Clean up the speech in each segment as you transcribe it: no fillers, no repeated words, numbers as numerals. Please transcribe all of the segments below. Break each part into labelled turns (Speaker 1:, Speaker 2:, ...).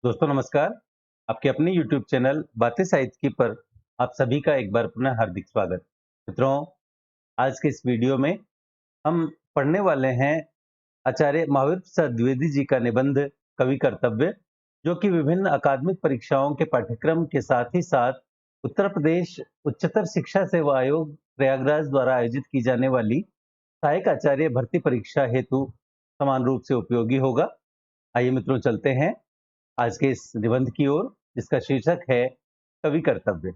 Speaker 1: दोस्तों नमस्कार। आपके अपने YouTube चैनल बातें साहित्य की पर आप सभी का एक बार पुनः हार्दिक स्वागत। मित्रों, आज के इस वीडियो में हम पढ़ने वाले हैं आचार्य महावीर प्रसाद द्विवेदी जी का निबंध कवि कर्तव्य, जो कि विभिन्न अकादमिक परीक्षाओं के पाठ्यक्रम के साथ ही साथ उत्तर प्रदेश उच्चतर शिक्षा सेवा आयोग प्रयागराज द्वारा आयोजित की जाने वाली सहायक आचार्य भर्ती परीक्षा हेतु समान रूप से उपयोगी होगा। आइए मित्रों, चलते हैं आज के इस निबंध की ओर, जिसका शीर्षक है कवि कर्तव्य।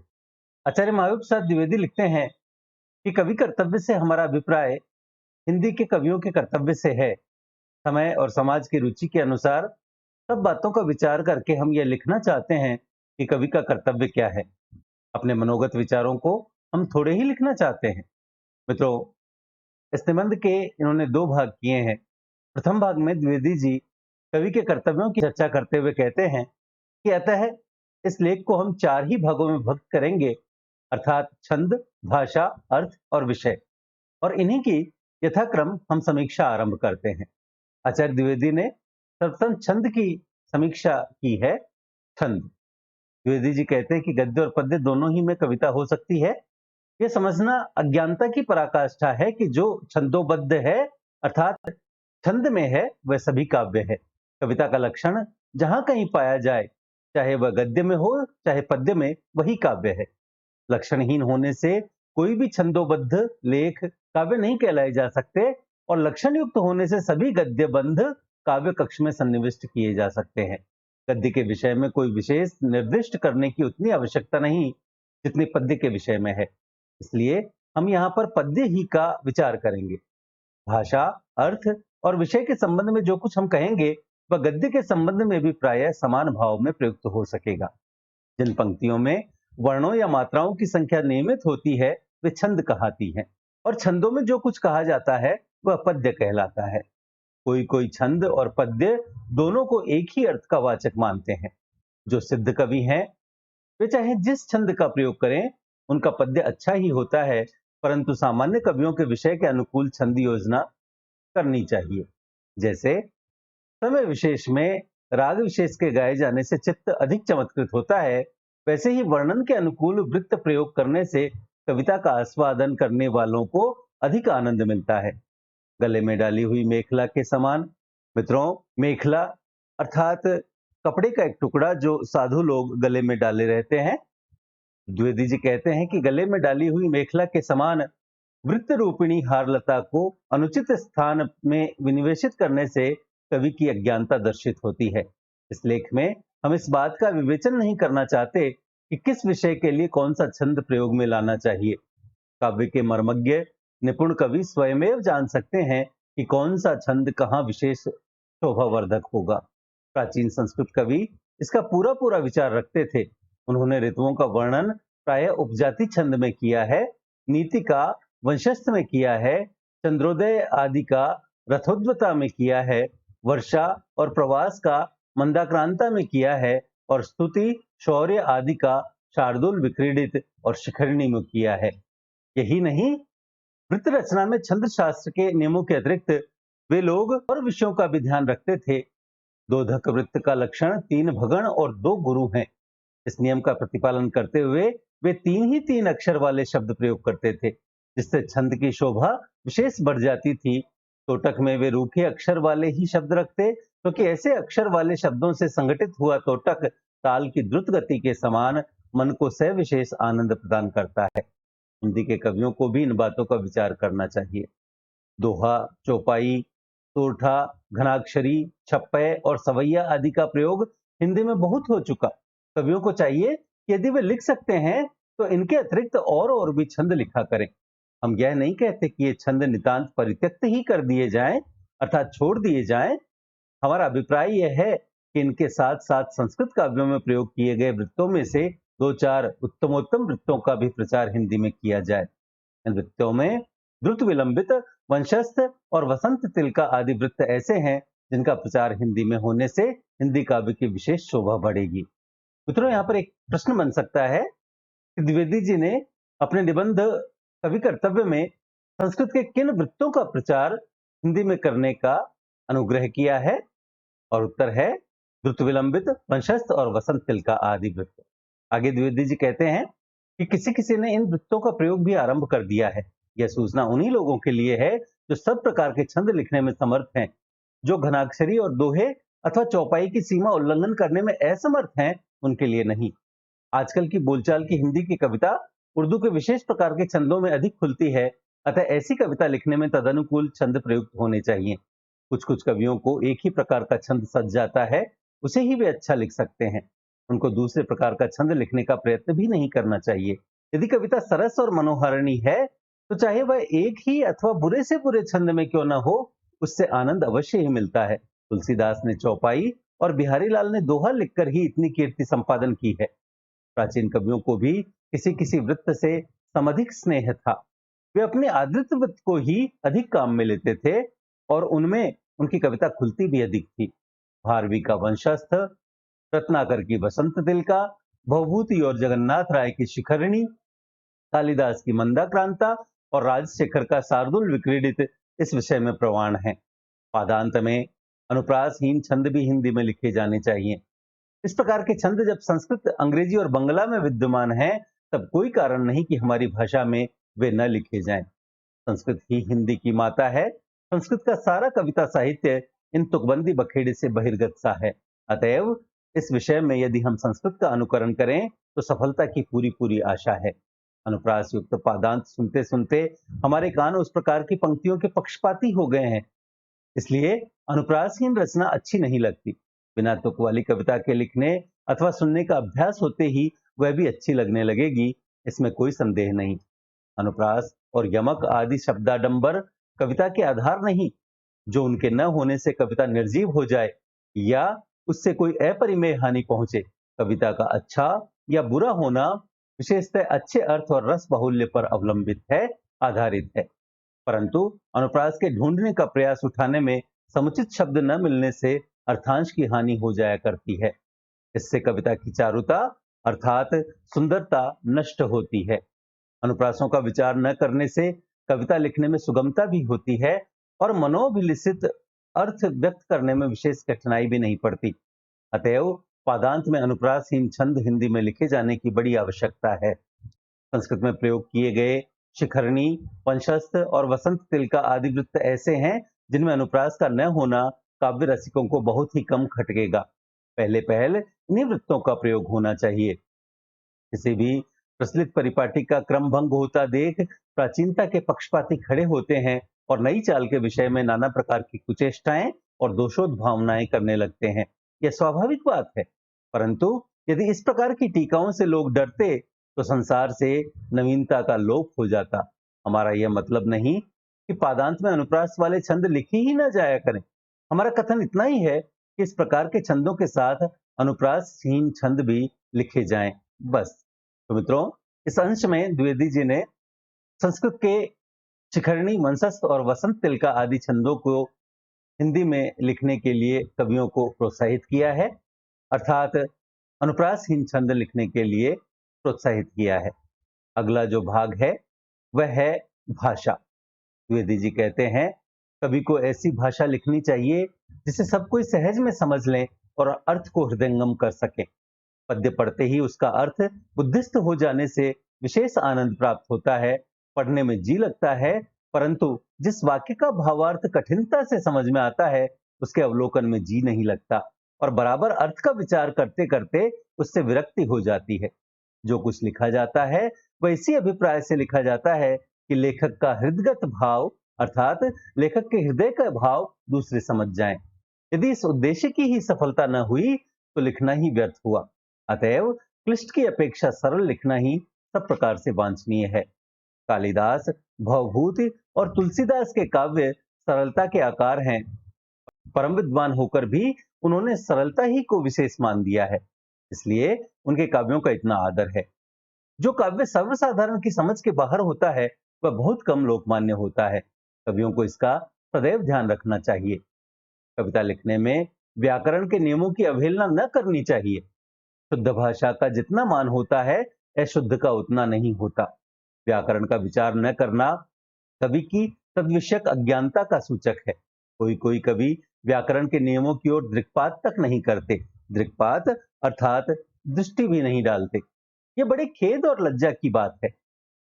Speaker 1: आचार्य महावीर प्रसाद द्विवेदी लिखते हैं कि कवि कर्तव्य से हमारा अभिप्राय हिंदी के कवियों के कर्तव्य से है। समय और समाज की रुचि के अनुसार सब बातों का विचार करके हम यह लिखना चाहते हैं कि कवि का कर्तव्य क्या है। अपने मनोगत विचारों को हम थोड़े ही लिखना चाहते हैं। मित्रों, इस निबंध के इन्होंने दो भाग किए हैं। प्रथम भाग में द्विवेदी जी कवि के कर्तव्यों की चर्चा करते हुए कहते हैं कि अतः इस लेख को हम चार ही भागों में विभक्त करेंगे, अर्थात छंद, भाषा, अर्थ और विषय, और इन्हीं की यथाक्रम हम समीक्षा आरंभ करते हैं। आचार्य द्विवेदी ने सर्वप्रथम छंद की समीक्षा की है। छंद, द्विवेदी जी कहते हैं कि गद्य और पद्य दोनों ही में कविता हो सकती है। यह समझना अज्ञानता की पराकाष्ठा है कि जो छंदोबद्ध है अर्थात छंद में है वह सभी काव्य है। कविता का लक्षण जहां कहीं पाया जाए, चाहे वह गद्य में हो चाहे पद्य में, वही काव्य है। लक्षणहीन होने से कोई भी छंदोबद्ध लेख काव्य नहीं कहलाए जा सकते, और लक्षण युक्त होने से सभी गद्यबंध काव्य कक्ष में सन्निविष्ट किए जा सकते हैं। गद्य के विषय में कोई विशेष निर्दिष्ट करने की उतनी आवश्यकता नहीं जितनी पद्य के विषय में है। इसलिए हम यहाँ पर पद्य ही का विचार करेंगे। भाषा, अर्थ और विषय के संबंध में जो कुछ हम कहेंगे वह गद्य के संबंध में भी प्रायः समान भाव में प्रयुक्त हो सकेगा। जिन पंक्तियों में वर्णों या मात्राओं की संख्या नियमित होती है वे छंद कहलाती हैं, और छंदों में जो कुछ कहा जाता है वह पद्य कहलाता है। कोई कोई छंद और पद्य दोनों को एक ही अर्थ का वाचक मानते हैं। जो सिद्ध कवि हैं वे चाहे जिस छंद का प्रयोग करें, उनका पद्य अच्छा ही होता है, परंतु सामान्य कवियों के विषय के अनुकूल छंद योजना करनी चाहिए। जैसे समय विशेष में राग विशेष के गाए जाने से चित्त अधिक चमत्कृत होता है, वैसे ही वर्णन के अनुकूल वृत्त प्रयोग करने से कविता का आस्वादन करने वालों को अधिक आनंद मिलता है। गले में डाली हुई मेखला के समान। मित्रों, मेखला अर्थात कपड़े का एक टुकड़ा जो साधु लोग गले में डाले रहते हैं। द्विवेदी जी कहते हैं कि गले में डाली हुई मेखला के समान वृत्त रूपिणी हारलता को अनुचित स्थान में विनिवेशित करने से कवि की अज्ञानता दर्शित होती है। इस लेख में हम इस बात का विवेचन नहीं करना चाहते कि किस विषय के लिए कौन सा छंद प्रयोग में लाना चाहिए। काव्य के मर्मज्ञ निपुण कवि स्वयमेव जान सकते हैं कि कौन सा छंद कहाँ विशेष शोभावर्धक होगा। प्राचीन संस्कृत कवि इसका पूरा पूरा विचार रखते थे। उन्होंने ऋतुओं का वर्णन प्रायः उपजाति छंद में किया है, नीति का वंशस्थ में किया है, चंद्रोदय आदि का रथोद्वता में किया है, वर्षा और प्रवास का मंदाक्रांता में किया है, और स्तुति शौर्य आदि का शार्दुल विक्रीडित और शिखरिणी में किया है। यही नहीं, वृत्त रचना में छंद शास्त्र के नियमों के अतिरिक्त वे लोग और विषयों का भी ध्यान रखते थे। दोधक वृत्त का लक्षण 3 भगण और 2 गुरु हैं। इस नियम का प्रतिपालन करते हुए वे तीन अक्षर वाले शब्द प्रयोग करते थे, जिससे छंद की शोभा विशेष बढ़ जाती थी। तोटक में वे रूखे अक्षर वाले ही शब्द रखते, क्योंकि ऐसे अक्षर वाले शब्दों से संगठित हुआ तोटक ताल की द्रुत गति के समान मन को सविशेष आनंद प्रदान करता है। हिंदी के कवियों को भी इन बातों का विचार करना चाहिए। दोहा, चौपाई, सोरठा, घनाक्षरी, छप्पय और सवैया आदि का प्रयोग हिंदी में बहुत हो चुका। कवियों को चाहिए कि यदि वे लिख सकते हैं तो इनके अतिरिक्त और भी छंद लिखा करें। हम यह नहीं कहते कि ये छंद नितांत परित्यक्त ही कर दिए जाएं, अर्थात छोड़ दिए जाएं। हमारा अभिप्राय यह है कि इनके साथ साथ संस्कृत काव्यों में प्रयोग किए गए वृत्तों में से 2-4 उत्तमोत्तम वृत्तों का भी प्रचार हिंदी में किया जाए। इन वृत्तों में द्रुत विलंबित, वंशस्थ और वसंत तिलका आदि वृत्त ऐसे हैं जिनका प्रचार हिंदी में होने से हिंदी काव्य की विशेष शोभा बढ़ेगी। मित्रों, यहाँ पर एक प्रश्न बन सकता है कि द्विवेदी जी ने अपने निबंध कवि कर्तव्य में संस्कृत के किन वृत्तों का प्रचार हिंदी में करने का अनुग्रह किया है, और उत्तर है द्रुत विलंबित, वंशस्थ और वसंत तिलका आदि वृत्त। आगे द्विवेदी जी कहते हैं कि किसी किसी ने इन वृत्तों का प्रयोग भी आरंभ कर दिया है। यह सूचना उन्हीं लोगों के लिए है जो सब प्रकार के छंद लिखने में समर्थ हैं। जो घनाक्षरी और दोहे अथवा चौपाई की सीमा उल्लंघन करने में असमर्थ हैं, उनके लिए नहीं। आजकल की बोलचाल की हिंदी की कविता उर्दू के विशेष प्रकार के छंदों में अधिक खुलती है, अतः ऐसी कविता लिखने में तदनुकूल छंद प्रयुक्त होने चाहिए। कुछ कुछ कवियों को एक ही प्रकार का छंद सज जाता है, उसे ही वे अच्छा लिख सकते हैं। उनको दूसरे प्रकार का छंद लिखने का प्रयत्न भी नहीं करना चाहिए। यदि कविता सरस और मनोहारिणी है, तो चाहे वह एक ही अथवा बुरे से बुरे छंद में क्यों न हो, उससे आनंद अवश्य ही मिलता है। तुलसीदास ने चौपाई और बिहारी लाल ने दोहा लिखकर ही इतनी कीर्ति संपादन की है। प्राचीन कवियों को भी किसी किसी वृत्त से समधिक स्नेह था। वे अपने आदृत वृत्त को ही अधिक काम में लेते थे और उनमें उनकी कविता खुलती भी अधिक थी। भारवी का वंशस्थ, रत्नाकर की वसंत तिलका, भवभूति और जगन्नाथ राय की शिखरिणी, कालिदास की मंदाक्रांता और राजशेखर का शार्दुल विक्रीडित इस विषय में प्रमाण है। पादांत में अनुप्रासहीन छंद भी हिंदी में लिखे जाने चाहिए। इस प्रकार के छंद जब संस्कृत, अंग्रेजी और बंगला में विद्यमान हैं, तब कोई कारण नहीं कि हमारी भाषा में वे न लिखे जाएं। संस्कृत ही हिंदी की माता है। संस्कृत का सारा कविता साहित्य इन तुकबंदी बखेड़े से बहिर्गत सा है। अतएव इस विषय में यदि हम संस्कृत का अनुकरण करें तो सफलता की पूरी पूरी आशा है। अनुप्रास युक्त पादांत सुनते सुनते हमारे कान उस प्रकार की पंक्तियों के पक्षपाती हो गए हैं, इसलिए अनुप्रासहीन रचना अच्छी नहीं लगती। बिना तुक वाली कविता के लिखने अथवा सुनने का अभ्यास होते ही वह भी अच्छी लगने लगेगी, इसमें कोई संदेह नहीं। अनुप्रास और यमक आदि शब्दाडंबर कविता के आधार नहीं। जो उनके न होने से कविता निर्जीव हो जाए या उससे कोई अपरिमेय हानि पहुंचे। कविता का अच्छा या बुरा होना विशेषतः अच्छे अर्थ और रस बाहुल्य पर अवलंबित है, आधारित है। परंतु अनुप्रास के ढूंढने का प्रयास उठाने में समुचित शब्द न मिलने से अर्थांश की हानि हो जाया करती है। इससे कविता की चारुता अर्थात सुंदरता नष्ट होती है। अनुप्रासों का विचार न करने से कविता लिखने में सुगमता भी होती है और मनोभिलषित अर्थ व्यक्त करने में विशेष कठिनाई भी नहीं पड़ती। अतएव पादांत में अनुप्रासहीन छंद हिंदी में लिखे जाने की बड़ी आवश्यकता है। संस्कृत में प्रयोग किए गए शिखरणी, वंशस्थ और वसंत तिलका आदि वृत्त ऐसे हैं जिनमें अनुप्रास का न होना काव्य रसिकों को बहुत ही कम खटकेगा। पहले पहल इन्हीं वृत्तों का प्रयोग होना चाहिए। किसी भी प्रचलित परिपाटी का क्रम भंग होता देख प्राचीनता के पक्षपाती खड़े होते हैं और नई चाल के विषय में नाना प्रकार की कुचेष्टाएं और दोषोद भावनाएं करने लगते हैं। यह स्वाभाविक बात है, परंतु यदि इस प्रकार की टीकाओं से लोग डरते तो संसार से नवीनता का लोप हो जाता। हमारा यह मतलब नहीं कि पादांत में अनुप्रास वाले छंद लिखे ही ना जाया करें। हमारा कथन इतना ही है कि इस प्रकार के छंदों के साथ अनुप्रासहीन छंद भी लिखे जाएं, बस। तो मित्रों, इस अंश में द्विवेदी जी ने संस्कृत के शिखरणी, वंशस्थ और वसंत तिलका आदि छंदों को हिंदी में लिखने के लिए कवियों को प्रोत्साहित किया है, अर्थात अनुप्रासहीन छंद लिखने के लिए प्रोत्साहित किया है। अगला जो भाग है वह है भाषा। द्विवेदी जी कहते हैं कवि को ऐसी भाषा लिखनी चाहिए जिसे सब कोई सहज में समझ लें और अर्थ को हृदयंगम कर सके। पद्य पढ़ते ही उसका अर्थ बुद्धिस्थ हो जाने से विशेष आनंद प्राप्त होता है, पढ़ने में जी लगता है, परंतु जिस वाक्य का भावार्थ कठिनता से समझ में आता है उसके अवलोकन में जी नहीं लगता और बराबर अर्थ का विचार करते करते उससे विरक्ति हो जाती है। जो कुछ लिखा जाता है वह इसी अभिप्राय से लिखा जाता है कि लेखक का हृदगत भाव अर्थात लेखक के हृदय का भाव दूसरे समझ जाएं। यदि इस उद्देश्य की ही सफलता न हुई तो लिखना ही व्यर्थ हुआ। अतएव क्लिष्ट की अपेक्षा सरल लिखना ही सब प्रकार से वांछनीय है। कालिदास, भवभूति और तुलसीदास के काव्य सरलता के आकार हैं। परम विद्वान होकर भी उन्होंने सरलता ही को विशेष मान दिया है, इसलिए उनके काव्यों का इतना आदर है। जो काव्य सर्वसाधारण की समझ के बाहर होता है वह बहुत कम लोकमान्य होता है। कवियों को इसका सदैव ध्यान रखना चाहिए। कविता लिखने में व्याकरण के नियमों की अवहेलना न करनी चाहिए। शुद्ध भाषा का जितना मान होता है अशुद्ध का उतना नहीं होता। व्याकरण का विचार न करना कवि की तद्विषयक अज्ञानता का सूचक है। कोई कोई कवि व्याकरण के नियमों की ओर दृक्पात तक नहीं करते, दृक्पात अर्थात दृष्टि भी नहीं डालते। ये बड़े खेद और लज्जा की बात है।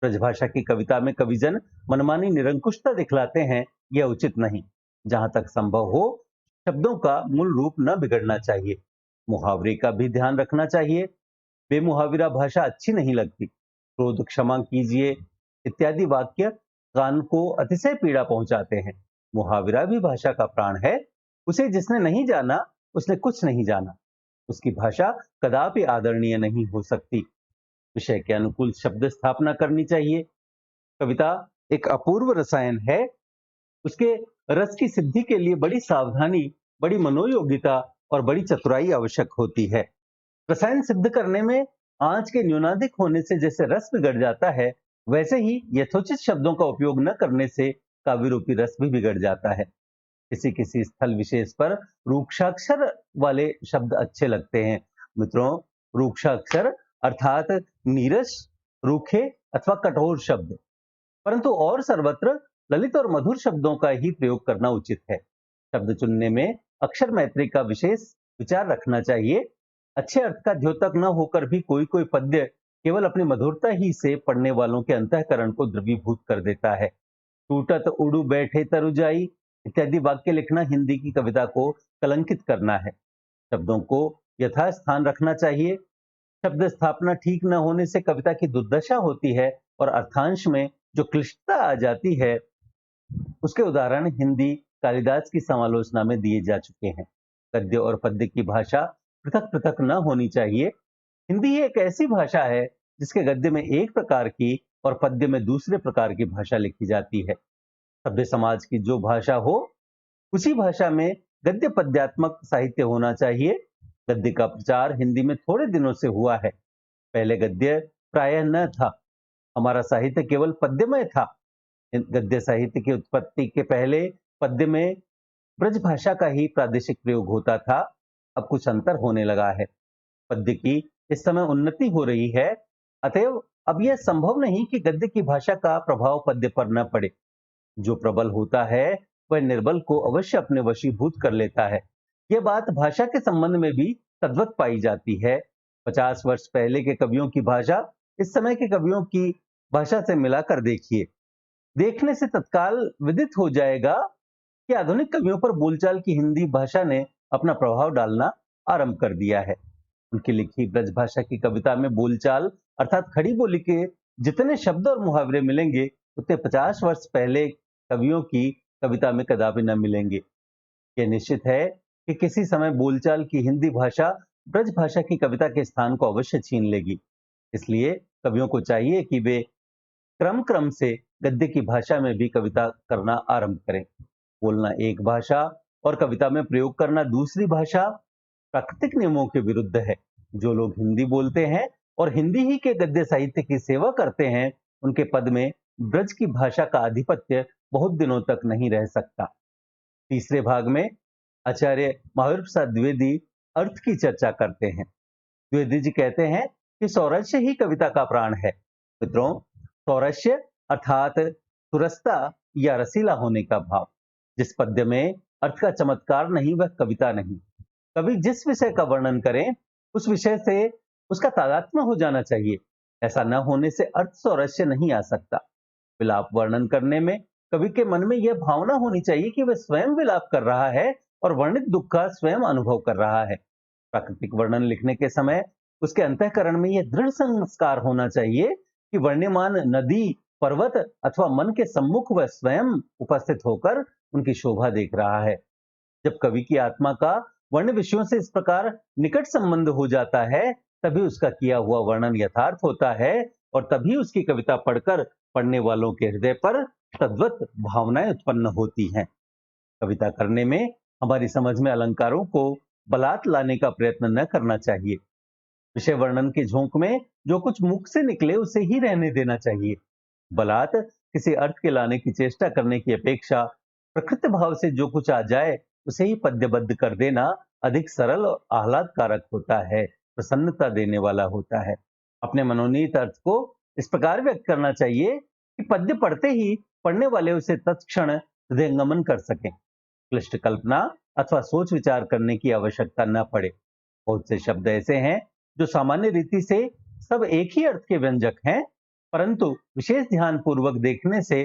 Speaker 1: ब्रजभाषा की कविता में कविजन मनमानी निरंकुशता दिखलाते हैं, यह उचित नहीं। जहां तक संभव हो शब्दों का मूल रूप न बिगड़ना चाहिए। मुहावरे का भी ध्यान रखना चाहिए। बेमुहाविरा भाषा अच्छी नहीं लगती। क्रोध क्षमा कीजिए इत्यादि वाक्य कान को अतिशय पीड़ा पहुंचाते हैं। मुहावरा भी भाषा का प्राण है। उसे जिसने नहीं जाना उसने कुछ नहीं जाना। उसकी भाषा कदापि आदरणीय नहीं हो सकती। विषय के अनुकूल शब्द स्थापना करनी चाहिए। कविता एक अपूर्व रसायन है। उसके रस की सिद्धि के लिए बड़ी सावधानी, बड़ी मनोयोगिता और बड़ी चतुराई आवश्यक होती है। रसायन सिद्ध करने में आंच के न्यूनाधिक होने से जैसे रस बिगड़ जाता है, वैसे ही यथोचित शब्दों का उपयोग न करने से काव्य रूपी रस भी बिगड़ जाता है। किसी किसी स्थल विशेष पर रूक्षाक्षर वाले शब्द अच्छे लगते हैं। मित्रों, रूक्षाक्षर अर्थात नीरस, रूखे अथवा कठोर शब्द, परंतु और सर्वत्र ललित और मधुर शब्दों का ही प्रयोग करना उचित है। शब्द चुनने में अक्षर मैत्री का विशेष विचार रखना चाहिए। अच्छे अर्थ का द्योतक न होकर भी कोई कोई पद्य केवल अपनी मधुरता ही से पढ़ने वालों के अंतःकरण को द्रवीभूत कर देता है। टूटत उड़ू बैठे तरुजाई इत्यादि वाक्य लिखना हिंदी की कविता को कलंकित करना है। शब्दों को यथास्थान रखना चाहिए। शब्द स्थापना ठीक न होने से कविता की दुर्दशा होती है और अर्थांश में जो क्लिष्टता आ जाती है, उसके उदाहरण हिंदी कालिदास की समालोचना में दिए जा चुके हैं। गद्य और पद्य की भाषा पृथक पृथक न होनी चाहिए। हिंदी एक ऐसी भाषा है जिसके गद्य में एक प्रकार की और पद्य में दूसरे प्रकार की भाषा लिखी जाती है। सभ्य समाज की जो भाषा हो उसी भाषा में गद्य पद्यात्मक साहित्य होना चाहिए। गद्य का प्रचार हिंदी में थोड़े दिनों से हुआ है। पहले गद्य प्रायः न था। हमारा साहित्य केवल पद्यमय था। गद्य साहित्य की उत्पत्ति के पहले पद्य में ब्रज भाषा का ही प्रादेशिक प्रयोग होता था। अब कुछ अंतर होने लगा है। पद्य की इस समय उन्नति हो रही है। अतएव अब यह संभव नहीं कि गद्य की भाषा का प्रभाव पद्य पर न पड़े। जो प्रबल होता है वह निर्बल को अवश्य अपने वशीभूत कर लेता है। यह बात भाषा के संबंध में भी तद्वत पाई जाती है। 50 वर्ष पहले के कवियों की भाषा इस समय के कवियों की भाषा से मिलाकर देखिए। देखने से तत्काल विदित हो जाएगा कि आधुनिक कवियों पर बोलचाल की हिंदी भाषा ने अपना प्रभाव डालना आरंभ कर दिया है। उनकी लिखी ब्रज भाषा की कविता में बोलचाल अर्थात खड़ी बोली के जितने शब्द और मुहावरे मिलेंगे उतने 50 वर्ष पहले कवियों की कविता में कदापि न मिलेंगे। यह निश्चित है कि किसी समय बोलचाल की हिंदी भाषा ब्रज भाषा की कविता के स्थान को अवश्य छीन लेगी। इसलिए कवियों को चाहिए कि वे क्रम क्रम से गद्य की भाषा में भी कविता करना आरंभ करें। बोलना एक भाषा और कविता में प्रयोग करना दूसरी भाषा प्राकृतिक नियमों के विरुद्ध है। जो लोग हिंदी बोलते हैं और हिंदी ही के गद्य साहित्य की सेवा करते हैं, उनके पद में ब्रज की भाषा का आधिपत्य बहुत दिनों तक नहीं रह सकता। तीसरे भाग में आचार्य महावीर प्रसाद द्विवेदी अर्थ की चर्चा करते हैं। द्विवेदी जी कहते हैं कि सौरस्य ही कविता का प्राण है। मित्रों, सौरस्य अर्थात सुरसता या रसीला होने का भाव। जिस पद्य में अर्थ का चमत्कार नहीं वह कविता नहीं। कवि जिस विषय का वर्णन करें उस विषय से उसका तादात्म्य हो जाना चाहिए। ऐसा न होने से अर्थ सौरस्य नहीं आ सकता। विलाप वर्णन करने में कवि के मन में यह भावना होनी चाहिए कि वह स्वयं विलाप कर रहा है और वर्णित दुख का स्वयं अनुभव कर रहा है। प्राकृतिक वर्णन लिखने के समय उसके अंतःकरण में यह दृढ़ संस्कार होना चाहिए कि वर्ण्यमान नदी, पर्वत अथवा मन के सम्मुख वह स्वयं उपस्थित होकर उनकी शोभा देख रहा है। जब कवि की आत्मा का वर्ण विषयों से इस प्रकार निकट संबंध हो जाता है, तभी उसका किया हुआ वर्णन यथार्थ होता है और तभी उसकी कविता पढ़कर पढ़ने वालों के हृदय पर तद्वत भावनाएं उत्पन्न होती हैं। कविता करने में हमारी समझ में अलंकारों को बलात् लाने का प्रयत्न न करना चाहिए। विषय वर्णन के झोंक में जो कुछ मुख से निकले उसे ही रहने देना चाहिए। बलात् किसी अर्थ के लाने की चेष्टा करने की अपेक्षा प्रकृति भाव से जो कुछ आ जाए उसे ही पद्यबद्ध कर देना अधिक सरल और आह्लादकारक होता है, प्रसन्नता देने वाला होता है। अपने मनोनीत अर्थ को इस प्रकार व्यक्त करना चाहिए कि पद्य पढ़ते ही पढ़ने वाले उसे तत्क्षण हृदयंगमन कर सकें। क्लिष्ट कल्पना अथवा सोच विचार करने की आवश्यकता न पड़े। बहुत से शब्द ऐसे हैं जो सामान्य रीति से सब एक ही अर्थ के व्यंजक हैं, परंतु विशेष ध्यान पूर्वक देखने से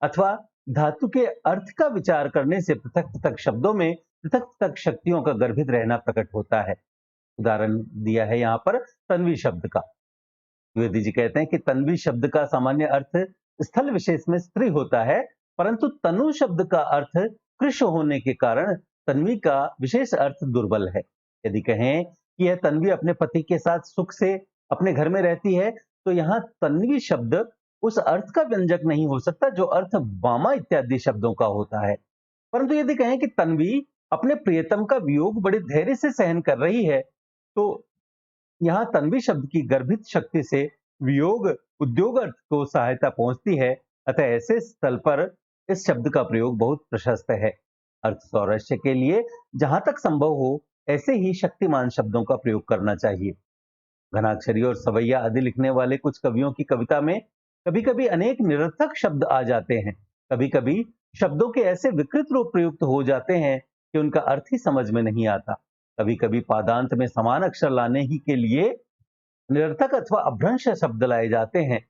Speaker 1: अथवा धातु के अर्थ का विचार करने से पृथक पृथक शब्दों में पृथक पृथक शक्तियों का गर्भित रहना प्रकट होता है। उदाहरण दिया है यहाँ पर तन्वी शब्द का। द्विवेदी जी कहते हैं कि तन्वी शब्द का सामान्य अर्थ स्थल विशेष में स्त्री होता है, परंतु तनु शब्द का अर्थ कृश होने के कारण तन्वी का विशेष अर्थ दुर्बल है। यदि कहें कि यह तन्वी अपने पति के साथ सुख से अपने घर में रहती है, तो यहाँ तन्वी शब्द उस अर्थ का व्यंजक नहीं हो सकता जो अर्थ वामा इत्यादि शब्दों का होता है। परंतु यदि कहें कि तन्वी अपने प्रियतम का वियोग बड़े धैर्य से सहन कर रही है, तो यहाँ तन्वी शब्द की गर्भित शक्ति से वियोग उद्योग अर्थ को सहायता पहुंचती है। अतः ऐसे स्थल पर इस शब्द का प्रयोग बहुत प्रशस्त है। अर्थ सौरस्य के लिए जहां तक संभव हो ऐसे ही शक्तिमान शब्दों का प्रयोग करना चाहिए। घनाक्षरी और सवैया आदि लिखने वाले कुछ कवियों की कविता में कभी कभी अनेक निरर्थक शब्द आ जाते हैं। कभी कभी शब्दों के ऐसे विकृत रूप प्रयुक्त हो जाते हैं कि उनका अर्थ ही समझ में नहीं आता। कभी कभी पादांत में समान अक्षर लाने ही के लिए निरर्थक अथवा अभ्रंश शब्द लाए जाते हैं।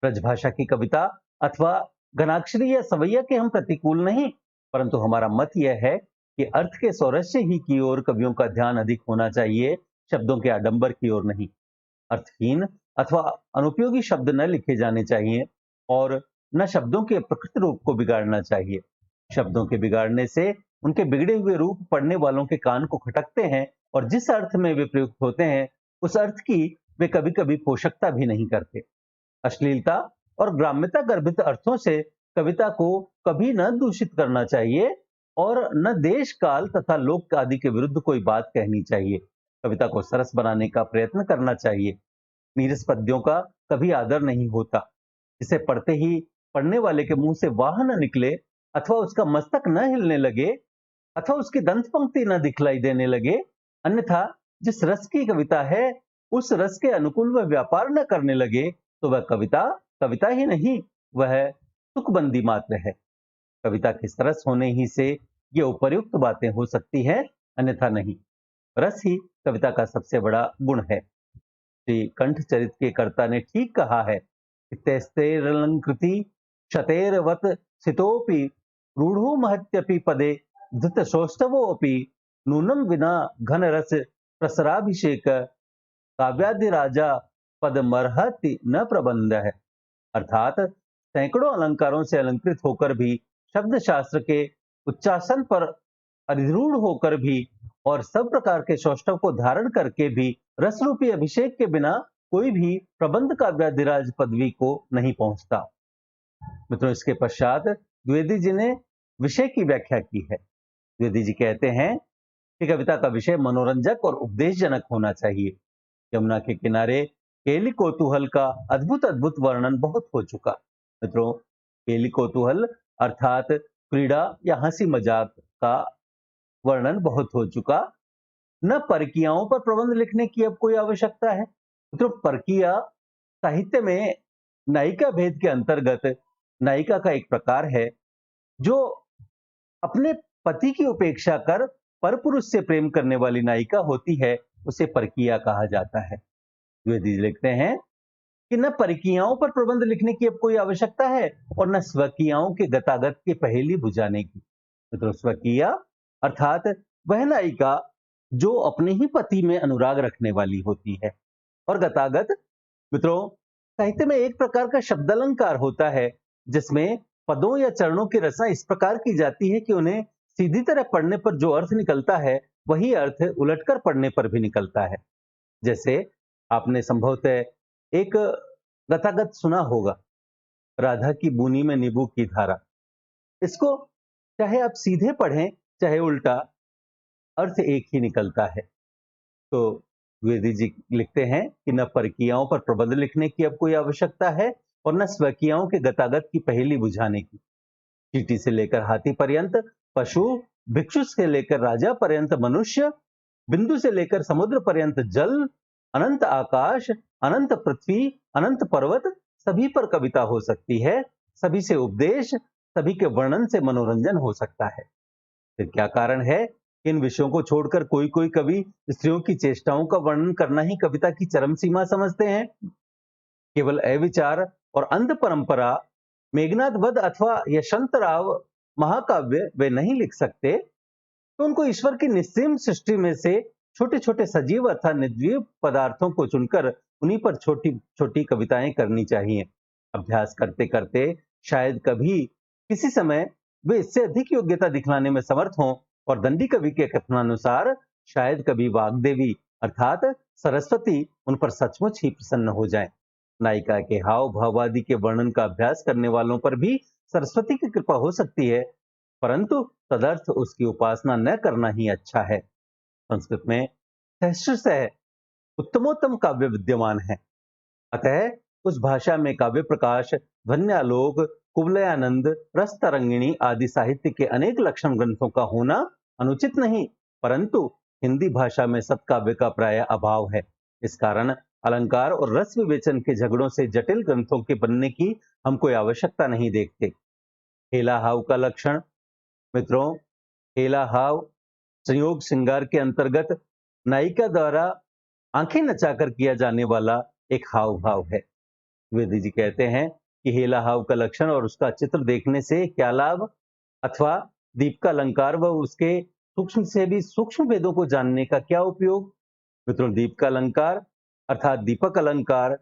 Speaker 1: ब्रजभाषा की कविता अथवा घनाक्षरी या सवैया के हम प्रतिकूल नहीं, परंतु हमारा मत यह है कि अर्थ के सौरस्य ही की ओर कवियों का ध्यान अधिक होना चाहिए, शब्दों के आडंबर की ओर नहीं। अर्थहीन अथवा अनुपयोगी शब्द न लिखे जाने चाहिए और न शब्दों के प्रकृत रूप को बिगाड़ना चाहिए। शब्दों के बिगाड़ने से उनके बिगड़े हुए रूप पढ़ने वालों के कान को खटकते हैं और जिस अर्थ में वे प्रयुक्त होते हैं उस अर्थ की वे कभी कभी पोषकता भी नहीं करते। अश्लीलता और ग्राम्यता गर्भित अर्थों से कविता को कभी न दूषित करना चाहिए और न देश काल तथा लोक आदि के विरुद्ध कोई बात कहनी चाहिए। कविता को सरस बनाने का प्रयत्न करना चाहिए। नीरस पद्यों का कभी आदर नहीं होता। इसे पढ़ते ही पढ़ने वाले के मुंह से वाह न निकले अथवा उसका मस्तक न हिलने लगे अथवा उसकी दंत पंक्ति न दिखलाई देने लगे, अन्यथा जिस रस की कविता है उस रस के अनुकूल वह व्यापार न करने लगे, तो वह कविता कविता ही नहीं, वह तुकबंदी मात्र है। कविता के सरस होने ही से ये उपर्युक्त बातें हो सकती हैं, अन्यथा नहीं। रस ही कविता का सबसे बड़ा गुण है। श्री कंठ चरित के कर्ता ने ठीक कहा है, तैस्तैरलंकृति क्षतेरवत स्थितोपि रूढ़ो महत्यपि पदे धृत सौष्ठवोपि नूनम विना घन रस प्रसराभिषेक काव्याधिराजा पदमर्हति न प्रबंध है। अर्थात सैकड़ों अलंकारों से अलंकृत होकर भी, शब्द शास्त्र के उच्चासन पर अधिरूढ़ होकर भी और सब प्रकार के सौष्ठव को धारण करके भी रस रूपी अभिषेक के बिना कोई भी प्रबंध काव्याधिराज पदवी को नहीं पहुंचता। मित्रों, इसके पश्चात द्विवेदी जी ने विषय की व्याख्या की है। द्विवेदी जी कहते हैं कि कविता का विषय मनोरंजक और उपदेशजनक होना चाहिए। यमुना के किनारे केली कौतूहल का अद्भुत अद्भुत वर्णन बहुत हो चुका। मित्रों, केली कौतूहल अर्थात क्रीड़ा या हंसी मजाक का वर्णन बहुत हो चुका। न परकियाओं पर प्रबंध लिखने की अब कोई आवश्यकता है। मित्रों, परकिया साहित्य में नायिका भेद के अंतर्गत नायिका का एक प्रकार है जो अपने पति की उपेक्षा कर परपुरुष से प्रेम करने वाली नायिका होती है, उसे परकिया कहा जाता है। द्विवेदी लिखते हैं कि न परिकियाओं पर प्रबंध लिखने की अब कोई आवश्यकता है और न स्वकीयाओं के गतागत की पहेली बुझाने की। मित्रों, स्वकीया अर्थात वह नायिका जो अपने ही पति में अनुराग रखने वाली होती है, और गतागत मित्रों साहित्य में एक प्रकार का शब्दालंकार होता है जिसमें पदों या चरणों की रचना इस प्रकार की जाती है कि उन्हें सीधी तरह पढ़ने पर जो अर्थ निकलता है वही अर्थ उलटकर पढ़ने पर भी निकलता है। जैसे आपने संभवतः एक गतागत सुना होगा, राधा की बूनी में नींबू की धारा। इसको चाहे आप सीधे पढ़ें चाहे उल्टा, अर्थ एक ही निकलता है। तो द्विवेदी जी लिखते हैं कि न परकियाओं पर प्रबंध लिखने की अब कोई आवश्यकता है और न स्वकीयाओं के गतागत की पहेली बुझाने की। चींटी से लेकर हाथी पर्यंत, पशु भिक्षु से लेकर राजा पर्यंत मनुष्य, बिंदु से लेकर समुद्र पर्यंत जल, अनंत आकाश, अनंत पृथ्वी, अनंत पर्वत, सभी पर कविता हो सकती है। सभी से उपदेश, सभी के वर्णन से मनोरंजन हो सकता है। फिर क्या कारण है इन विषयों को छोड़कर कोई कोई कवि स्त्रियों की चेष्टाओं का वर्णन करना ही कविता की चरम सीमा समझते हैं। केवल अविचार और अंध परंपरा मेघनाद वध अथवा यशवंतराव महाकाव्य वे नहीं लिख सकते, तो उनको ईश्वर की निस्सीम सृष्टि में से छोटे छोटे सजीव अर्थात निर्जीव पदार्थों को चुनकर उन्हीं पर छोटी छोटी कविताएं करनी चाहिए। अभ्यास करते करते शायद कभी किसी समय वे इससे अधिक योग्यता दिखलाने में समर्थ हों, और दंडी कवि के कथनानुसार शायद कभी वाग्देवी अर्थात सरस्वती उन पर सचमुच ही प्रसन्न हो जाए। नायिका के हाव भाव आदि के वर्णन का अभ्यास करने वालों पर भी सरस्वती की कृपा हो सकती है, परंतु तदर्थ उसकी उपासना न करना ही अच्छा है। संस्कृत में सहस्रशः उत्तमोत्तम काव्य विद्यमान है, अतः उस भाषा में काव्य प्रकाश, ध्वन्यालोक, कुवलयानंद, रस तरंगिणी आदि साहित्य के अनेक लक्षण ग्रंथों का होना अनुचित नहीं, परंतु हिंदी भाषा में सत्काव्य का प्राय अभाव है। इस कारण अलंकार और रस विवेचन के झगड़ों से जटिल ग्रंथों के बनने की हम कोई आवश्यकता नहीं देखते। हेला हाव का लक्षण। मित्रों, हेला हाव संयोग श्रृंगार के अंतर्गत नायिका द्वारा आंखें नचाकर किया जाने वाला एक हाव भाव है। द्विवेदी जी कहते हैं कि हेला हाव का लक्षण और उसका चित्र देखने से क्या लाभ, अथवा दीप का अलंकार व उसके सूक्ष्म से भी सूक्ष्म भेदों को जानने का क्या उपयोग। मित्रों, दीप का अलंकार अर्थात दीपक अलंकार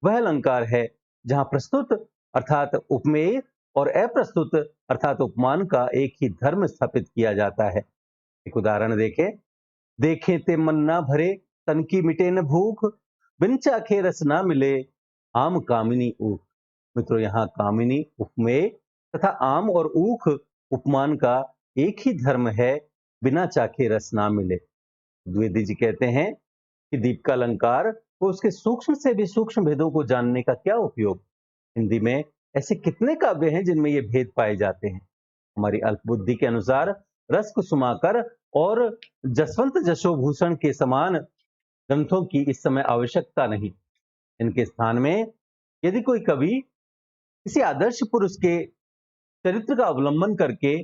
Speaker 1: वह अलंकार है जहां प्रस्तुत अर्थात उपमेय और अप्रस्तुत अर्थात उपमान का एक ही धर्म स्थापित किया जाता है। एक उदाहरण देखें। देखें ते मन ना भरे, तन की मिटे न भूख, बिन चाखे रस ना मिले, आम कामिनी ऊख। मित्रों, यहाँ कामिनी उपमेय तथा आम और ऊख उपमान का एक ही धर्म है, बिना चाखे रस ना मिले। द्विवेदी जी कहते हैं कि दीप का अलंकार वो उसके सूक्ष्म से भी सूक्ष्म भेदों को जानने का क्या उपयोग। हिंदी में ऐसे कितने काव्य हैं जिनमें ये भेद पाए जाते हैं। हमारी अल्प बुद्धि के अनुसार रस कुसुमाकर और जसवंत जशोभूषण के समान ग्रंथों की इस समय आवश्यकता नहीं। इनके स्थान में यदि कोई कवि किसी आदर्श पुरुष के चरित्र का अवलंबन करके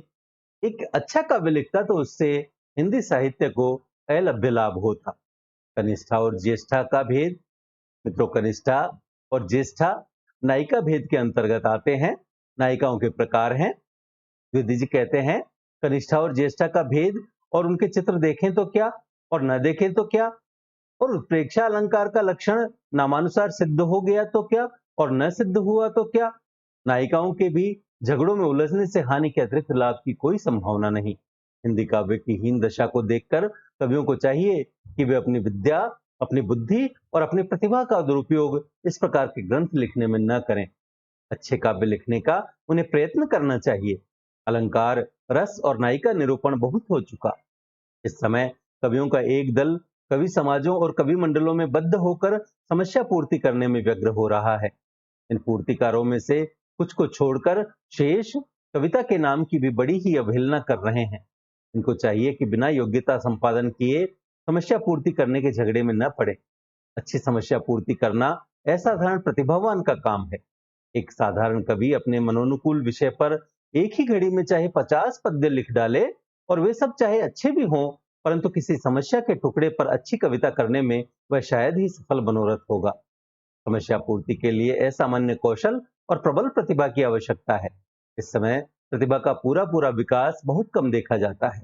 Speaker 1: एक अच्छा काव्य लिखता तो उससे हिंदी साहित्य को अलभ्य लाभ होता। कनिष्ठा और ज्येष्ठा का भेद। मित्रों, कनिष्ठा और ज्येष्ठा नायिका भेद के अंतर्गत आते हैं। नायिकाओं के प्रकार हैं। द्विवेदी जी कहते हैं कनिष्ठा और ज्येष्ठा का भेद और उनके चित्र देखें तो क्या और न देखें तो क्या, और उत्प्रेक्षा अलंकार का लक्षण नामानुसार सिद्ध हो गया तो क्या और न सिद्ध हुआ तो क्या। नायिकाओं के भी झगड़ों में उलझने से हानि के अतिरिक्त लाभ की कोई संभावना नहीं। हिंदी काव्य की हीन दशा को देखकर कवियों को चाहिए कि वे अपनी विद्या, अपनी बुद्धि और अपनी प्रतिभा का दुरुपयोग इस प्रकार के ग्रंथ लिखने में न करें। अच्छे काव्य लिखने का उन्हें प्रयत्न करना चाहिए। अलंकार, रस और नायिका निरूपण बहुत हो चुका। इस समय कवियों का एक दल कवि समाजों और कवि मंडलों में बद्ध होकर समस्या पूर्ति करने में व्यग्र हो रहा है। इन पूर्तिकारों में से कुछ को छोड़कर शेष कविता के नाम की भी बड़ी ही अवहेलना कर रहे हैं। इनको चाहिए कि बिना योग्यता संपादन किए समस्या पूर्ति करने के झगड़े में न पड़े। अच्छी समस्या पूर्ति करना असाधारण प्रतिभावान का काम है। एक साधारण कवि अपने मनोनुकूल विषय पर एक ही घड़ी में चाहे 50 पद्य लिख डाले और वे सब चाहे अच्छे भी हों, परंतु किसी समस्या के टुकड़े पर अच्छी कविता करने में वह शायद ही सफल मनोरथ होगा। समस्या पूर्ति के लिए असामान्य कौशल और प्रबल प्रतिभा की आवश्यकता है। इस समय प्रतिभा का पूरा पूरा विकास बहुत कम देखा जाता है,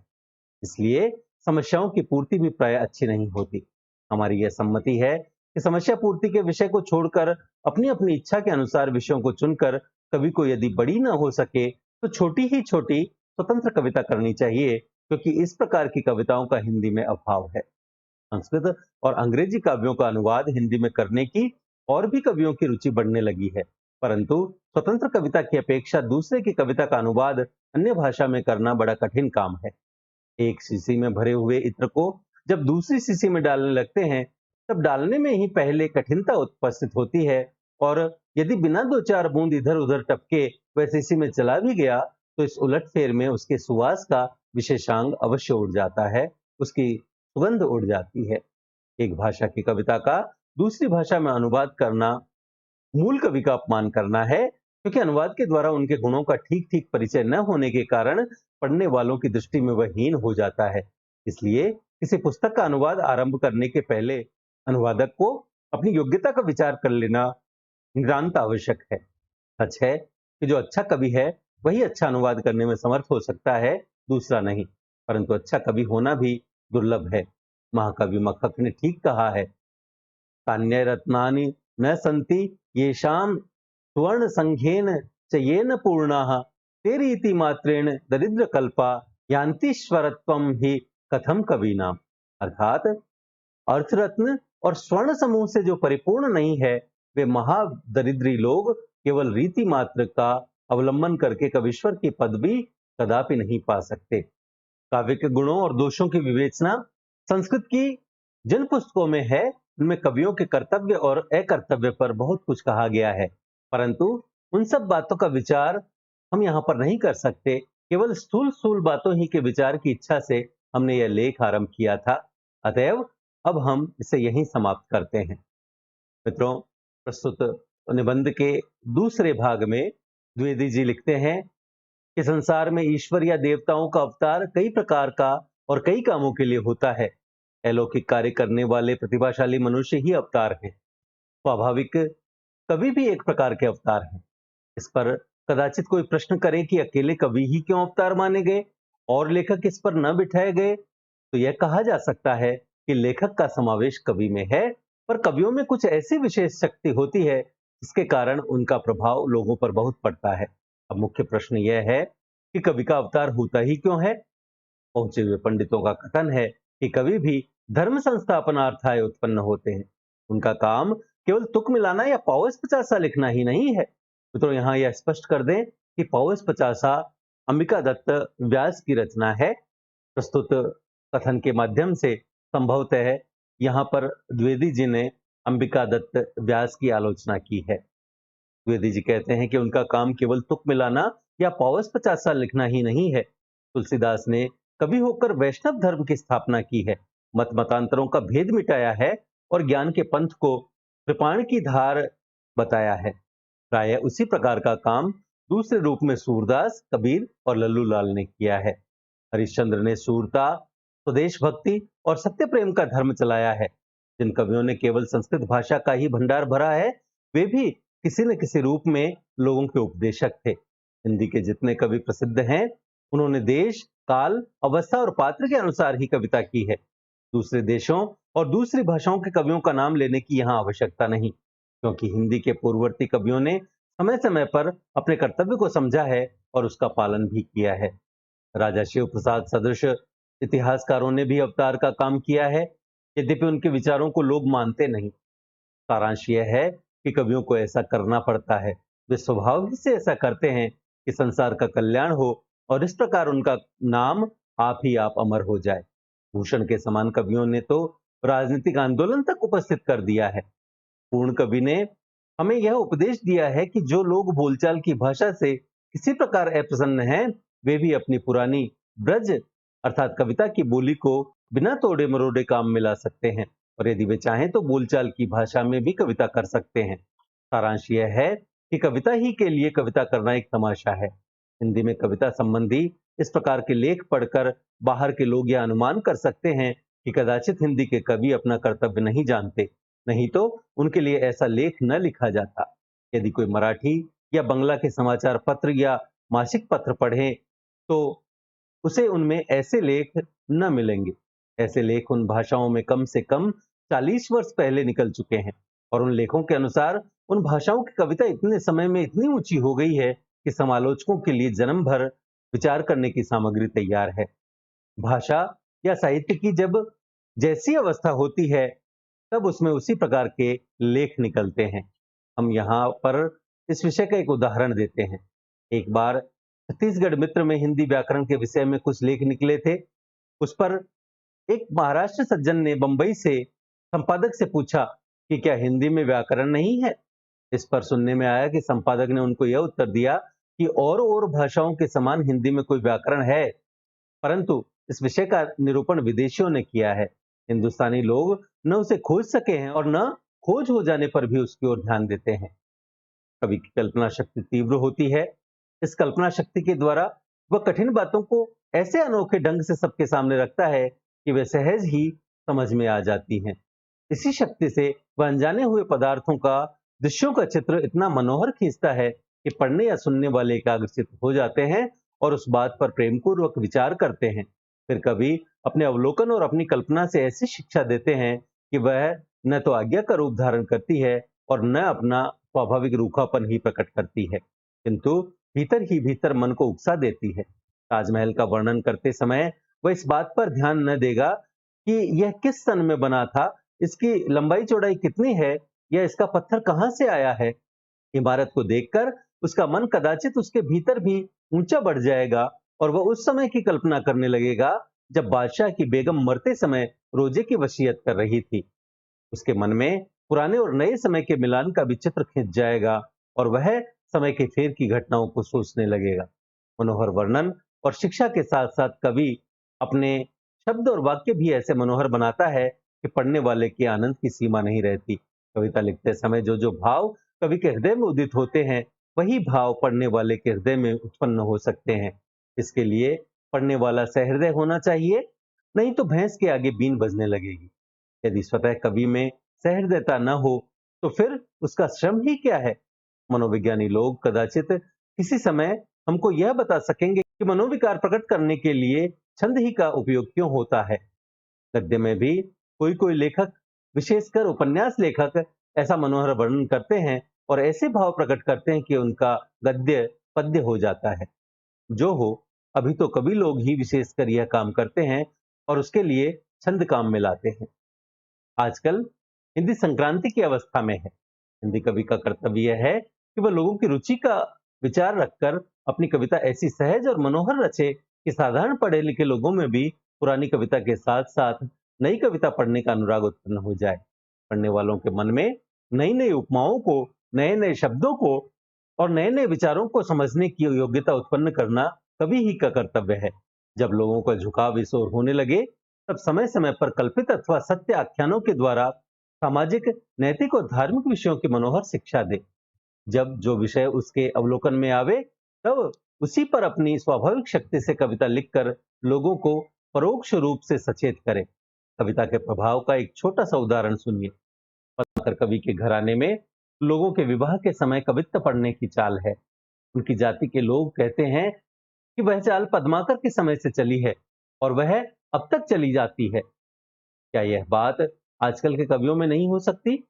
Speaker 1: इसलिए समस्याओं की पूर्ति भी प्राय अच्छी नहीं होती। हमारी यह सम्मति है कि समस्या पूर्ति के विषय को छोड़कर अपनी अपनी इच्छा के अनुसार विषयों को चुनकर कवि को यदि बड़ी न हो सके तो छोटी ही छोटी स्वतंत्र कविता करनी चाहिए, क्योंकि इस प्रकार की कविताओं का हिंदी में अभाव है। संस्कृत और अंग्रेजी काव्यों का अनुवाद हिंदी में करने की और भी कवियों की रुचि बढ़ने लगी है, परंतु स्वतंत्र कविता की अपेक्षा दूसरे की कविता का अनुवाद अन्य भाषा में करना बड़ा कठिन काम है। एक शीशी में भरे हुए इत्र को जब दूसरी शीशी में डालने लगते हैं, तब डालने में ही पहले कठिनता उपस्थित होती है, और यदि बिना दो चार बूंद इधर उधर टपके वह शीशी में चला भी गया तो इस उलटफेर में उसके सुवास का विशेषांग अवश्य उड़ जाता है, उसकी सुगंध उड़ जाती है। एक भाषा की कविता का दूसरी भाषा में अनुवाद करना मूल कवि का अपमान करना है, क्योंकि अनुवाद के द्वारा उनके गुणों का ठीक ठीक परिचय न होने के कारण पढ़ने वालों की दृष्टि में वह हीन हो जाता है। इसलिए किसी पुस्तक का अनुवाद आरंभ करने के पहले अनुवादक को अपनी योग्यता का विचार कर लेना नितांत आवश्यक है। सच है कि जो अच्छा कवि है वही अच्छा अनुवाद करने में समर्थ हो सकता है, दूसरा नहीं। परंतु अच्छा कवि होना भी दुर्लभ है। महाकवि मक्खक ने ठीक कहा है, कान्य रत्नानि न सन्ति येषां सुवर्ण संघेन च येन पूर्णाः तेरीति मात्रेण दरिद्र कल्पा यान्तीश्वरत्वं ही कथम कवीनाम। अर्थात अर्थरत्न और स्वर्ण समूह से जो परिपूर्ण नहीं है, वे महादरिद्री लोग केवल रीति मात्र का अवलंबन करके कवीश्वर की पदवी कदापि नहीं पा सकते। काव्य के गुणों और दोषों की विवेचना संस्कृत की जिन पुस्तकों में है, उनमें कवियों के कर्तव्य और अकर्तव्य पर बहुत कुछ कहा गया है, परंतु उन सब बातों का विचार हम यहाँ पर नहीं कर सकते। केवल स्थूल स्थूल बातों ही के विचार की इच्छा से हमने यह लेख आरंभ किया था, अतएव अब हम इसे यहीं समाप्त करते हैं। मित्रों, प्रस्तुत निबंध के दूसरे भाग में द्विवेदी जी लिखते हैं कि संसार में ईश्वर या देवताओं का अवतार कई प्रकार का और कई कामों के लिए होता है। अलौकिक कार्य करने वाले प्रतिभाशाली मनुष्य ही अवतार हैं। स्वाभाविक कवि भी एक प्रकार के अवतार हैं। इस पर कदाचित कोई प्रश्न करे कि अकेले कवि ही क्यों अवतार माने गए और लेखक इस पर न बिठाए गए, तो यह कहा जा सकता है कि लेखक का समावेश कवि में है, पर कवियों में कुछ ऐसी विशेष शक्ति होती है जिसके कारण उनका प्रभाव लोगों पर बहुत पड़ता है। अब मुख्य प्रश्न यह है कि कवि का अवतार होता ही क्यों है। पहुंचे हुए पंडितों का कथन है कि कवि भी धर्म संस्थापनार्थाय उत्पन्न होते हैं। उनका काम केवल तुक मिलाना या पावस पचासा लिखना ही नहीं है। मित्रों, यहाँ यह स्पष्ट कर दें कि पावस पचासा अंबिका दत्त व्यास की रचना है। प्रस्तुत कथन के माध्यम से संभवतः यहाँ पर द्विवेदी जी ने अंबिका दत्त व्यास की आलोचना की है। द्विवेदी जी कहते हैं कि उनका काम केवल तुक मिलाना या पावस पचासा लिखना ही नहीं है। तुलसीदास ने कवि होकर वैष्णव धर्म की स्थापना की है, मत मतांतरों का भेद मिटाया है और ज्ञान के पंथ को कृपाण की धार बताया है। प्राय उसी प्रकार का काम दूसरे रूप में सूरदास, कबीर और लल्लू लाल ने किया है। हरिश्चंद्र ने सूरता, स्वदेश भक्ति और सत्य प्रेम का धर्म चलाया है। जिन कवियों ने केवल संस्कृत भाषा का ही भंडार भरा है, वे भी किसी न किसी रूप में लोगों के उपदेशक थे। हिंदी के जितने कवि प्रसिद्ध हैं, उन्होंने देश, काल, अवस्था और पात्र के अनुसार ही कविता की है। दूसरे देशों और दूसरी भाषाओं के कवियों का नाम लेने की यहाँ आवश्यकता नहीं, क्योंकि हिंदी के पूर्ववर्ती कवियों ने समय समय पर अपने कर्तव्य को समझा है और उसका पालन भी किया है। राजा शिव प्रसाद सदृश इतिहासकारों ने भी अवतार का काम किया है, यद्यपि उनके विचारों को लोग मानते नहीं। सारांश यह है कि कवियों को ऐसा करना पड़ता है। वे स्वभाव ही से ऐसा करते हैं कि संसार का कल्याण हो और इस प्रकार उनका नाम आप ही आप अमर हो जाए। भूषण के समान कवियों ने तो राजनीतिक आंदोलन तक उपस्थित कर दिया है। पूर्ण कवि ने हमें यह उपदेश दिया है कि जो लोग बोलचाल की भाषा से किसी प्रकार अप्रसन्न हैं, वे भी अपनी पुरानी ब्रज अर्थात कविता की बोली को बिना तोड़े मरोड़े काम मिला सकते हैं और यदि वे चाहें तो बोलचाल की भाषा में भी कविता कर सकते हैं। सारांश यह है कि कविता ही के लिए कविता करना एक तमाशा है। हिंदी में कविता संबंधी इस प्रकार के लेख पढ़कर बाहर के लोग यह अनुमान कर सकते हैं कि कदाचित हिंदी के कवि अपना कर्तव्य नहीं जानते, नहीं तो उनके लिए ऐसा लेख न लिखा जाता। यदि कोई मराठी या बंगला के समाचार पत्र या मासिक पत्र पढ़े तो उसे उनमें ऐसे लेख न मिलेंगे। ऐसे लेख उन भाषाओं में कम से कम 40 वर्ष पहले निकल चुके हैं और उन लेखों के अनुसार उन भाषाओं की कविता इतने समय में इतनी ऊंची हो गई है कि समालोचकों के लिए जन्म भर विचार करने की सामग्री तैयार है। भाषा या साहित्य की जब जैसी अवस्था होती है, तब उसमें उसी प्रकार के लेख निकलते हैं। हम यहाँ पर इस विषय का एक उदाहरण देते हैं। एक बार छत्तीसगढ़ मित्र में हिंदी व्याकरण के विषय में कुछ लेख निकले थे। उस पर एक महाराष्ट्र सज्जन ने बंबई से संपादक से पूछा कि क्या हिंदी में व्याकरण नहीं है। इस पर सुनने में आया कि संपादक ने उनको यह उत्तर दिया कि और भाषाओं के समान हिंदी में कोई व्याकरण है, परंतु इस विषय का निरूपण विदेशियों ने किया है। हिंदुस्तानी लोग न उसे खोज सके हैं और न खोज हो जाने पर भी उसकी ओर ध्यान देते हैं। कवि की कल्पना शक्ति तीव्र होती है। इस कल्पना शक्ति के द्वारा वह कठिन बातों को ऐसे अनोखे ढंग से सबके सामने रखता है कि वे सहज ही समझ में आ जाती हैं। इसी शक्ति से वह अनजाने हुए पदार्थों का, दृश्यों का चित्र इतना मनोहर खींचता है कि पढ़ने या सुनने वाले एकाग्रचित हो जाते हैं और उस बात पर प्रेम पूर्वक विचार करते हैं। फिर कभी अपने अवलोकन और अपनी कल्पना से ऐसी शिक्षा देते हैं कि वह न तो आज्ञा का रूप धारण करती है और न अपना स्वाभाविक रूखापन ही प्रकट करती है, किंतु भीतर ही भीतर मन को उकसा देती है। ताजमहल का वर्णन करते समय वह इस बात पर ध्यान न देगा कि यह किस सन में बना था, इसकी लंबाई चौड़ाई कितनी है, या इसका पत्थर कहां से आया है। इमारत को देखकर उसका मन कदाचित उसके भीतर भी ऊंचा बढ़ जाएगा और वह उस समय की कल्पना करने लगेगा जब बादशाह की बेगम मरते समय रोजे की वसीयत कर रही थी। उसके मन में पुराने और नए समय के मिलान का भी चित्र खिंच जाएगा और वह समय के फेर की घटनाओं को सोचने लगेगा। मनोहर वर्णन और शिक्षा के साथ साथ कवि अपने शब्द और वाक्य भी ऐसे मनोहर बनाता है कि पढ़ने वाले के आनंद की सीमा नहीं रहती। कविता लिखते समय जो जो भाव कवि के हृदय में उदित होते हैं, वही भाव पढ़ने वाले के हृदय में उत्पन्न हो सकते हैं। इसके लिए पढ़ने वाला सहृदय होना चाहिए, नहीं तो भैंस के आगे बीन बजने लगेगी। यदि स्वतः कवि में सहृदयता न हो तो फिर उसका श्रम ही क्या है। मनोविज्ञानी लोग कदाचित किसी समय हमको यह बता सकेंगे कि मनोविकार प्रकट करने के लिए छंद ही का उपयोग क्यों होता है। गद्य में भी कोई कोई लेखक, विशेषकर उपन्यास लेखक, ऐसा मनोहर वर्णन करते हैं और ऐसे भाव प्रकट करते हैं कि उनका गद्य पद्य हो जाता है। जो हो, अभी तो कवि लोग ही विशेषकर यह काम करते हैं और उसके लिए छंद काम में लाते हैं। आजकल हिंदी संक्रांति की अवस्था में है। हिंदी कवि का कर्तव्य यह है कि वह लोगों की रुचि का विचार रखकर अपनी कविता ऐसी सहज और मनोहर रचे कि साधारण पढ़े लिखे लोगों में भी पुरानी कविता के साथ साथ नई कविता पढ़ने का अनुराग उत्पन्न हो जाए। पढ़ने वालों के मन में नई नई उपमाओं को, नए नए शब्दों को और नए नए विचारों को समझने की योग्यता उत्पन्न करना कवि ही का कर्तव्य है। जब लोगों का झुकाव इस ओर होने लगे, तब समय समय पर कल्पित अथवा सत्य आख्यानों के द्वारा सामाजिक, नैतिक और धार्मिक विषयों की मनोहर शिक्षा दे। जब जो विषय उसके अवलोकन में आवे, तब उसी पर अपनी स्वाभाविक शक्ति से कविता लिखकर लोगों को परोक्ष रूप से सचेत करे। कविता के प्रभाव का एक छोटा सा उदाहरण सुनिए। पद्माकर कवि के घराने में लोगों के विवाह के समय कवित्त पढ़ने की चाल है। उनकी जाति के लोग कहते हैं कि वह चाल पद्माकर के समय से चली है और वह अब तक चली जाती है। क्या यह बात आजकल के कवियों में नहीं हो सकती?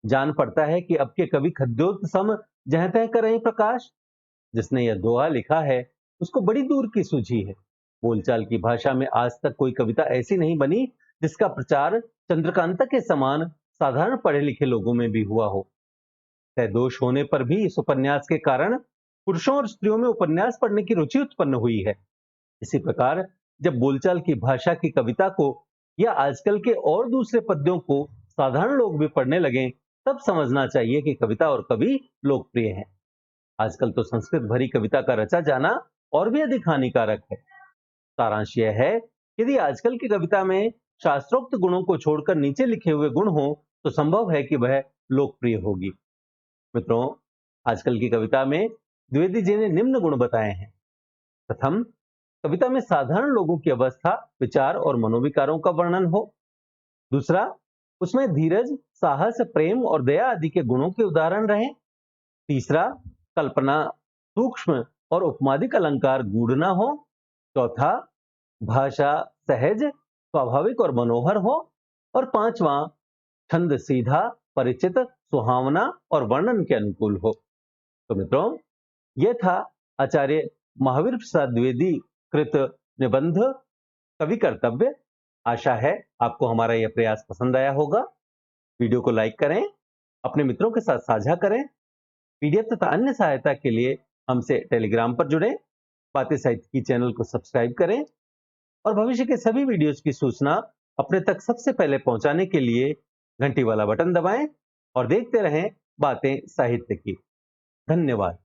Speaker 1: जान पड़ता है कि अब के कवि खद्योत सम जह तह करें प्रकाश। जिसने यह दोहा लिखा है उसको बड़ी दूर की सूझी है। बोलचाल की भाषा में आज तक कोई कविता ऐसी नहीं बनी जिसका प्रचार चंद्रकांता के समान साधारण पढ़े लिखे लोगों में भी हुआ हो। तय दोष होने पर भी इस उपन्यास के कारण पुरुषों और स्त्रियों में उपन्यास पढ़ने की रुचि उत्पन्न हुई है। इसी प्रकार जब बोलचाल की भाषा की कविता को या आजकल के और दूसरे पद्यों को साधारण लोग भी पढ़ने लगे, तब समझना चाहिए कि कविता और कवि लोकप्रिय है। आजकल तो संस्कृत भरी कविता का रचा जाना और भी अधिक हानिकारक है। सारांश यह है, यदि आजकल की कविता में शास्त्रोक्त गुणों को छोड़कर नीचे लिखे हुए गुण हो तो संभव है कि वह लोकप्रिय होगी। मित्रों, आजकल की कविता में द्विवेदी जी ने निम्न गुण बताए हैं। प्रथम, कविता में साधारण लोगों की अवस्था, विचार और मनोविकारों का वर्णन हो। दूसरा, उसमें धीरज, साहस, प्रेम और दया आदि के गुणों के उदाहरण रहें। तीसरा, कल्पना सूक्ष्म और उपमादिक अलंकार गूढ़ न हो। चौथा, भाषा सहज, स्वाभाविक और मनोहर हो। और पांचवा, छंद सीधा, परिचित, सुहावना और वर्णन के अनुकूल हो। तो मित्रों, यह था आचार्य महावीर प्रसाद द्विवेदी कृत निबंध कवि कर्तव्य। आशा है आपको हमारा यह प्रयास पसंद आया होगा। वीडियो को लाइक करें, अपने मित्रों के साथ साझा करें। पीडीएफ तथा अन्य सहायता के लिए हमसे टेलीग्राम पर जुड़ें। बातें साहित्य की चैनल को सब्सक्राइब करें और भविष्य के सभी वीडियोस की सूचना अपने तक सबसे पहले पहुंचाने के लिए घंटी वाला बटन दबाएं और देखते रहें बातें साहित्य की। धन्यवाद।